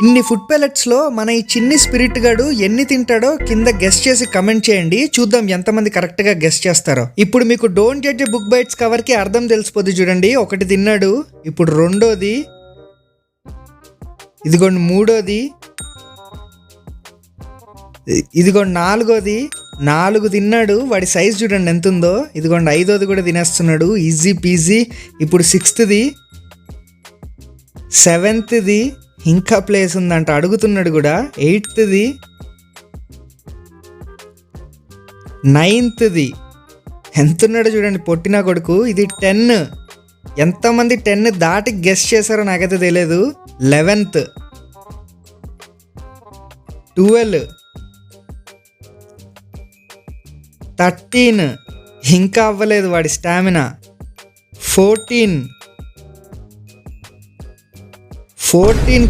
ఇన్ని food pellets లో మన ఈ చిన్ని స్పిరిట్ గడు ఎన్ని తింటాడో కింద గెస్ చేసి కమెంట్ చేయండి. చూద్దాం ఎంతమంది కరెక్ట్ గా గెస్ చేస్తారో. ఇప్పుడు మీకు don't judge book by its cover కి అర్థం తెలిసిపోద్ది చూడండి. ఒకటి తిన్నాడు, ఇప్పుడు రెండోది, ఇదిగోండి మూడోది, ఇదిగోండి నాలుగోది, 4 తిన్నాడు. వాడి సైజ్ చూడండి ఎంత ఉందో. ఇదిగోండి 5వది కూడా తినేస్తున్నాడు, ఈజీ పీజీ. ఇప్పుడు 6థది, 7థది, ఇంకా ప్లేస్ ఉందంట అడుగుతున్నాడు కూడా. 8థది, 9థది, ఎంతున్నాడు చూడండి పొట్టినా కొడుకు. ఇది 10. ఎంతమంది 10 దాటి గెస్ చేశారో నాకైతే తెలియదు. 11th, 12, 13, ఇంకా అవ్వలేదు వాడి స్టామినా. 14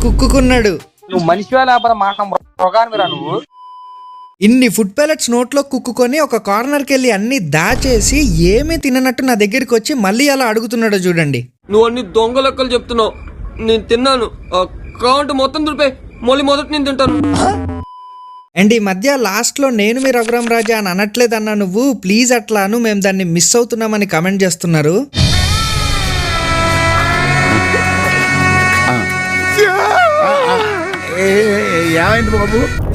కుక్కున్నాడు. నువ్వు మనిషివా లేకపోతే మాట మృగానివిరా నువ్వు. ఇన్ని ఫుడ్ ప్యాలెట్స్ నోట్లో కుక్కుకొని ఒక కార్నర్కి వెళ్ళి అన్ని దాచేసి ఏమీ తిననట్టు నా దగ్గరికి వచ్చి మళ్ళీ అలా అడుగుతున్నాడో చూడండి. నువ్వు అన్ని దొంగ లెక్కలు చెప్తున్నావు. నేను తిన్నాను, కావంటే మొత్తం దులిపే, మళ్ళీ మొదటి నేను తింటాను. అండ్ ఈ మధ్య లాస్ట్లో నేను మీ రఘురామ్ రాజా అని అనట్లేదన్నా నువ్వు, ప్లీజ్ అట్లాను, మేము దాన్ని మిస్ అవుతున్నామని కమెంట్ చేస్తున్నారు.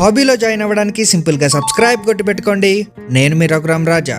హాబీలో జాయిన్ అవ్వడానికి సింపుల్గా సబ్స్క్రైబ్ కొట్టి పెట్టుకోండి. నేను మీ రఘురామ్ రాజా.